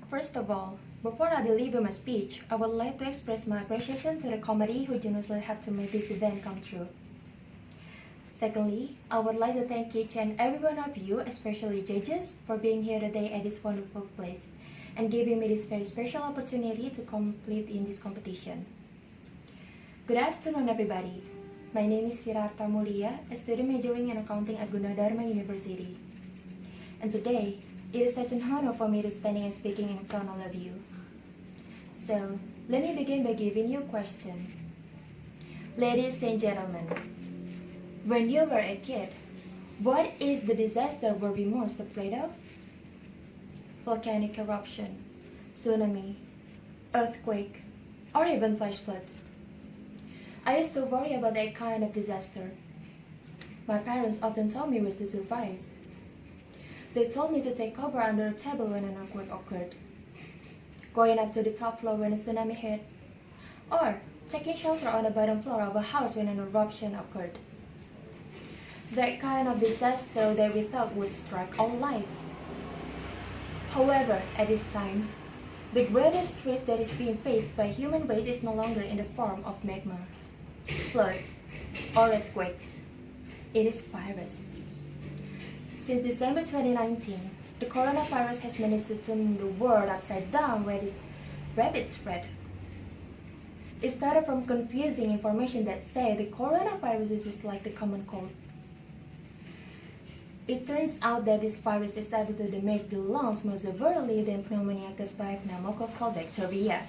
First of all, before I deliver my speech, I would like to express my appreciation to the committee who generously helped to make this event come true. Secondly, I would like to thank each and every one of you, especially judges, for being here today at this wonderful place and giving me this very special opportunity to compete in this competition. Good afternoon, everybody. My name is Firarta Mulia, a student majoring in accounting at Gunadarma University. And today, it is such an honor for me to standing and speaking in front of all of you. So, let me begin by giving you a question. Ladies and gentlemen, when you were a kid, what is the disaster were we most afraid of? Volcanic eruption, tsunami, earthquake, or even flash floods. I used to worry about that kind of disaster. My parents often told me ways to survive. They told me to take cover under a table when an earthquake occurred, going up to the top floor when a tsunami hit, or taking shelter on the bottom floor of a house when an eruption occurred. That kind of disaster that we thought would strike our lives. However, at this time, the greatest threat that is being faced by human race is no longer in the form of magma, floods, or earthquakes. It is virus. Since December 2019, the coronavirus has managed to turn the world upside down with its rapid spread. It started from confusing information that said the coronavirus is just like the common cold. It turns out that this virus is able to damage the lungs more severely than pneumonia caused by pneumococcal bacteria.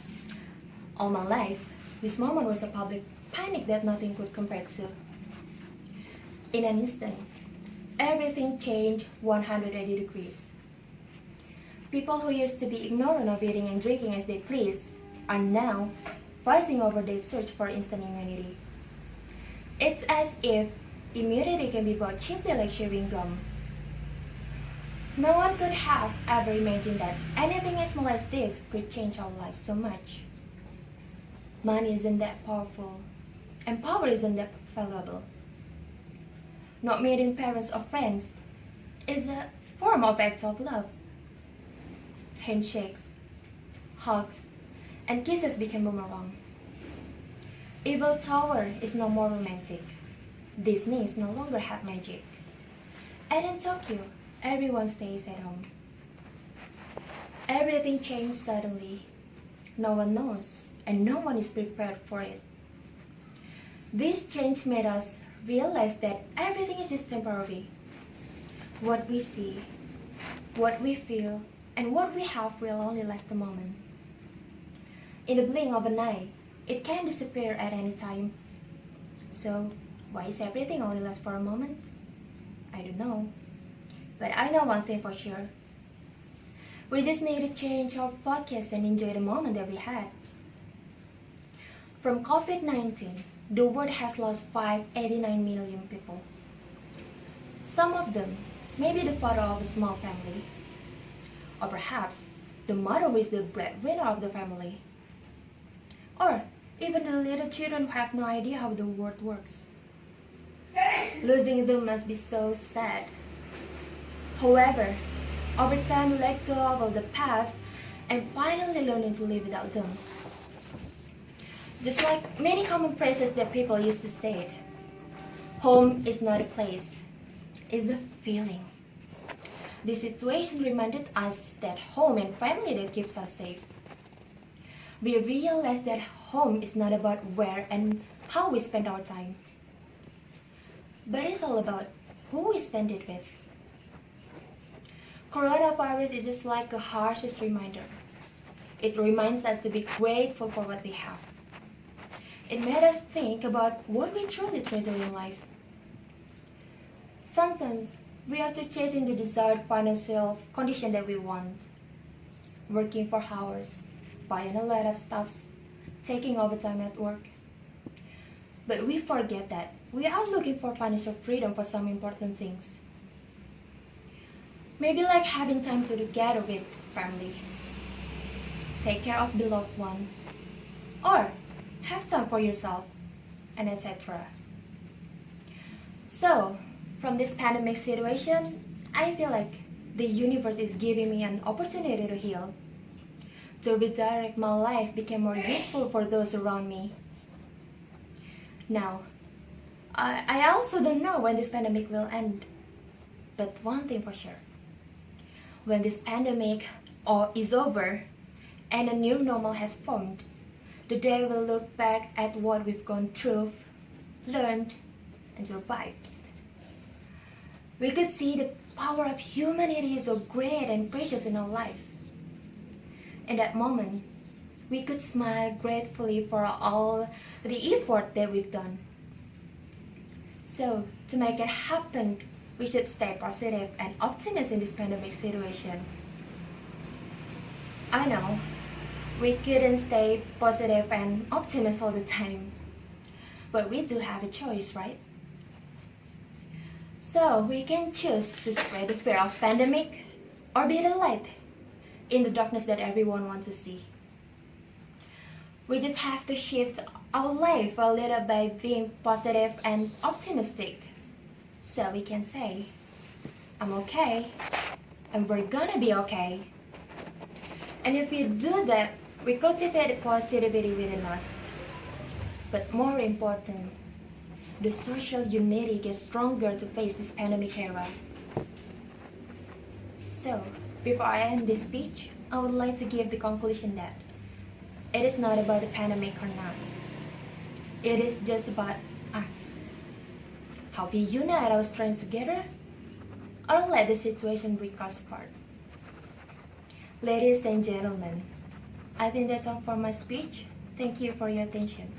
All my life, this moment was a public panic that nothing could compare to. In an instant, everything changed 180 degrees. People who used to be ignorant of eating and drinking as they please are now fussing over their search for instant immunity. It's as if immunity can be bought cheaply like chewing gum. No one could have ever imagined that anything as small as this could change our lives so much. Money isn't that powerful, and power isn't that valuable. Not meeting parents or friends is a form of act of love. Handshakes, hugs, and kisses became boomerang. Eiffel Tower is no more romantic. Disney is no longer have magic. And in Tokyo, everyone stays at home. Everything changed suddenly. No one knows, and no one is prepared for it. This change made us realize that everything is just temporary. What we see, what we feel, and what we have will only last a moment. In the blink of an eye, it can disappear at any time. So, why is everything only last for a moment? I don't know. But I know one thing for sure. We just need to change our focus and enjoy the moment that we had. From COVID-19, the world has lost 589 million people. Some of them may be the father of a small family, or perhaps the mother who is the breadwinner of the family, or even the little children who have no idea how the world works. Losing them must be so sad. However, over time we let go of all the past and finally learning to live without them. Just like many common phrases that people used to say it, home is not a place, it's a feeling. This situation reminded us that home and family that keeps us safe. We realized that home is not about where and how we spend our time, but it's all about who we spend it with. Coronavirus is just like a harshest reminder. It reminds us to be grateful for what we have. It made us think about what we truly treasure in life. Sometimes we are to chasing the desired financial condition that we want, working for hours, buying a lot of stuffs, taking overtime at work. But we forget that we are looking for financial freedom for some important things. Maybe like having time to gather with family, take care of the loved one, or have time for yourself, and etc. So, from this pandemic situation, I feel like the universe is giving me an opportunity to heal. to redirect my life became more useful for those around me. Now, I also don't know when this pandemic will end. But one thing for sure, when this pandemic is over and a new normal has formed, the day will look back at what we've gone through, learned, and survived. We could see the power of humanity is so great and precious in our life. In that moment, we could smile gratefully for all the effort that we've done. So, to make it happen, we should stay positive and optimistic in this pandemic situation. I know we couldn't stay positive and optimistic all the time, but we do have a choice, right? So we can choose to spread the fear of pandemic or be the light in the darkness that everyone wants to see. We just have to shift our life a little by being positive and optimistic. So we can say, I'm okay, and we're gonna be okay. And if we do that, we cultivate positivity within us. But more important, the social unity gets stronger to face this pandemic era. So, before I end this speech, I would like to give the conclusion that it is not about the pandemic or not. It is just about us. How we unite our strengths together, or let the situation break us apart. Ladies and gentlemen, I think that's all for my speech. Thank you for your attention.